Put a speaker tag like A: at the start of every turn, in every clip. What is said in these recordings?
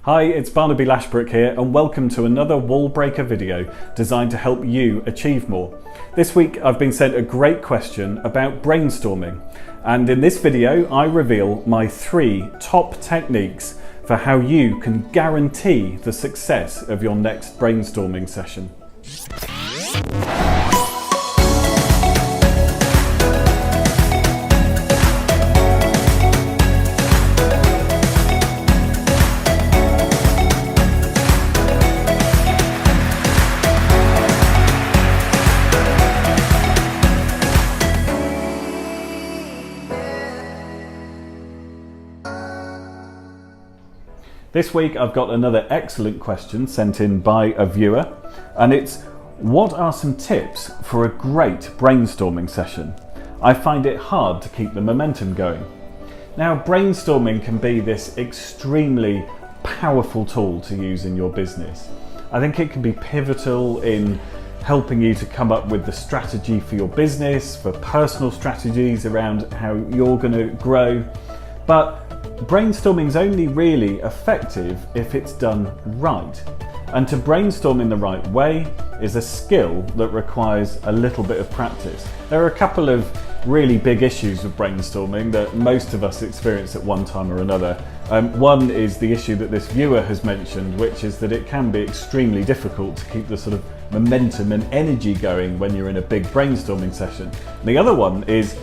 A: Hi, it's Barnaby Lashbrook here and welcome to another wall breaker video designed to help you achieve more. This week I've been sent a great question about brainstorming, and in this video I reveal my 3 top techniques for how you can guarantee the success of your next brainstorming session. This week I've got another excellent question sent in by a viewer, and it's: what are some tips for a great brainstorming session? I find it hard to keep the momentum going. Now, brainstorming can be this extremely powerful tool to use in your business. I think it can be pivotal in helping you to come up with the strategy for your business, for personal strategies around how you're going to grow. But brainstorming is only really effective if it's done right. And to brainstorm in the right way is a skill that requires a little bit of practice. There are a couple of really big issues with brainstorming that most of us experience at one time or another. One is the issue that this viewer has mentioned, which is that it can be extremely difficult to keep the sort of momentum and energy going when you're in a big brainstorming session. The other one is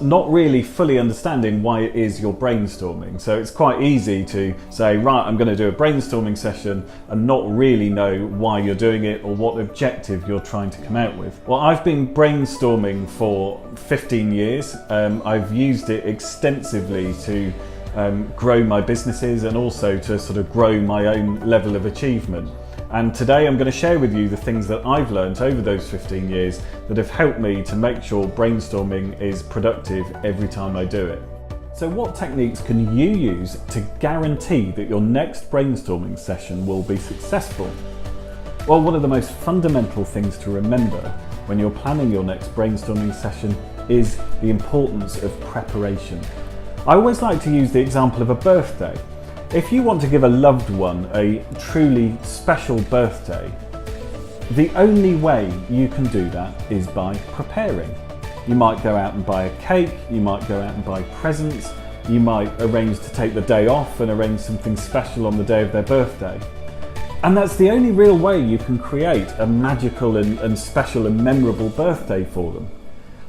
A: not really fully understanding why it is you're brainstorming. So it's quite easy to say, right, I'm going to do a brainstorming session and not really know why you're doing it or what objective you're trying to come out with. Well, I've been brainstorming for 15 years. I've used it extensively to grow my businesses and also to sort of grow my own level of achievement. And today I'm going to share with you the things that I've learned over those 15 years that have helped me to make sure brainstorming is productive every time I do it. So what techniques can you use to guarantee that your next brainstorming session will be successful? Well, one of the most fundamental things to remember when you're planning your next brainstorming session is the importance of preparation. I always like to use the example of a birthday. If you want to give a loved one a truly special birthday, the only way you can do that is by preparing. You might go out and buy a cake, you might go out and buy presents, you might arrange to take the day off and arrange something special on the day of their birthday. And that's the only real way you can create a magical and special and memorable birthday for them.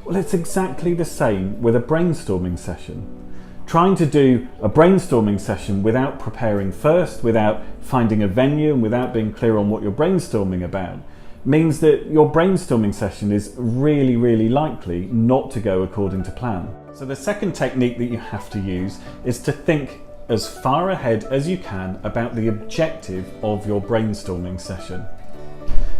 A: Well, it's exactly the same with a brainstorming session. Trying to do a brainstorming session without preparing first, without finding a venue and without being clear on what you're brainstorming about, means that your brainstorming session is really likely not to go according to plan. So the second technique that you have to use is to think as far ahead as you can about the objective of your brainstorming session.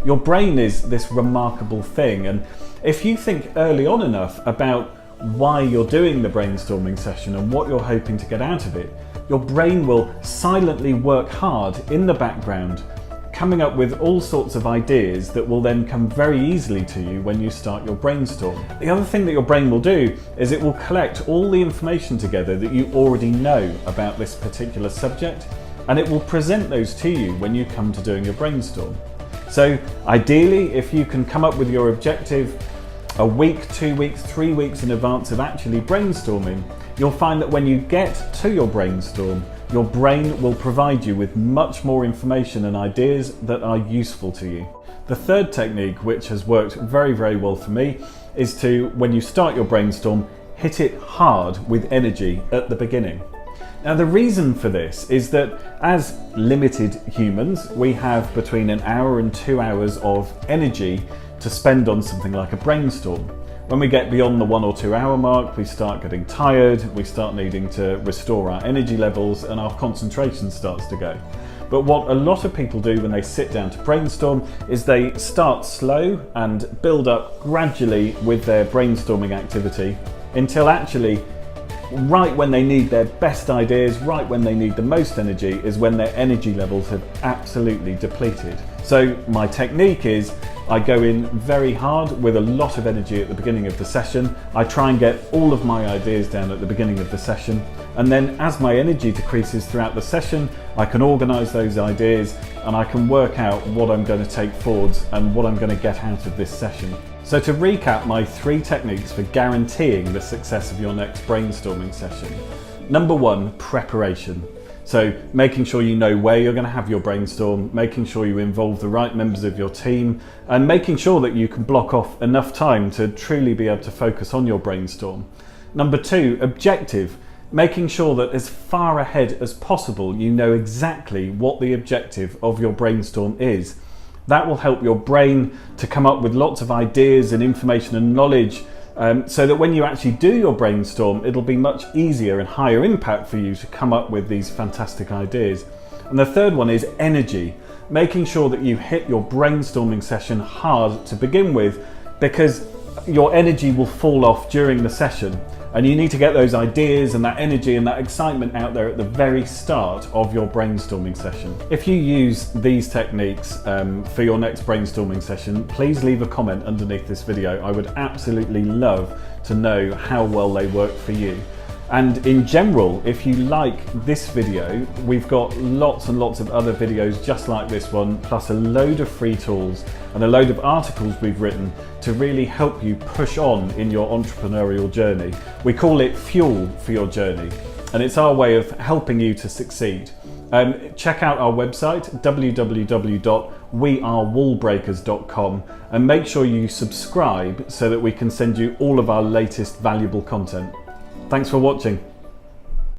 A: Your brain is this remarkable thing, and if you think early on enough about why you're doing the brainstorming session and what you're hoping to get out of it, your brain will silently work hard in the background, coming up with all sorts of ideas that will then come very easily to you when you start your brainstorm. The other thing that your brain will do is it will collect all the information together that you already know about this particular subject, and it will present those to you when you come to doing your brainstorm. So ideally, if you can come up with your objective a week, 2 weeks, 3 weeks in advance of actually brainstorming, you'll find that when you get to your brainstorm, your brain will provide you with much more information and ideas that are useful to you. The third technique, which has worked very well for me, is to, when you start your brainstorm, hit it hard with energy at the beginning. Now, the reason for this is that as limited humans, we have between an hour and 2 hours of energy to spend on something like a brainstorm. When we get beyond the 1 or 2 hour mark, we start getting tired, we start needing to restore our energy levels, and our concentration starts to go. But what a lot of people do when they sit down to brainstorm is they start slow and build up gradually with their brainstorming activity until actually right when they need their best ideas, right when they need the most energy, is when their energy levels have absolutely depleted. So my technique is I go in very hard with a lot of energy at the beginning of the session. I try and get all of my ideas down at the beginning of the session, and then as my energy decreases throughout the session, I can organise those ideas and I can work out what I'm going to take forwards and what I'm going to get out of this session. So to recap my 3 techniques for guaranteeing the success of your next brainstorming session. Number 1, preparation. So making sure you know where you're going to have your brainstorm, making sure you involve the right members of your team, and making sure that you can block off enough time to truly be able to focus on your brainstorm. Number 2, objective. Making sure that as far ahead as possible you know exactly what the objective of your brainstorm is. That will help your brain to come up with lots of ideas and information and knowledge, so that when you actually do your brainstorm, it'll be much easier and higher impact for you to come up with these fantastic ideas. And the third one is energy. Making sure that you hit your brainstorming session hard to begin with, because your energy will fall off during the session, and you need to get those ideas and that energy and that excitement out there at the very start of your brainstorming session. If you use these techniques for your next brainstorming session, please leave a comment underneath this video. I would absolutely love to know how well they work for you. And in general, if you like this video, we've got lots and lots of other videos just like this one, plus a load of free tools and a load of articles we've written to really help you push on in your entrepreneurial journey. We call it Fuel for Your Journey, and it's our way of helping you to succeed. Check out our website, www.wearewallbreakers.com, and make sure you subscribe so that we can send you all of our latest valuable content. Thanks for watching.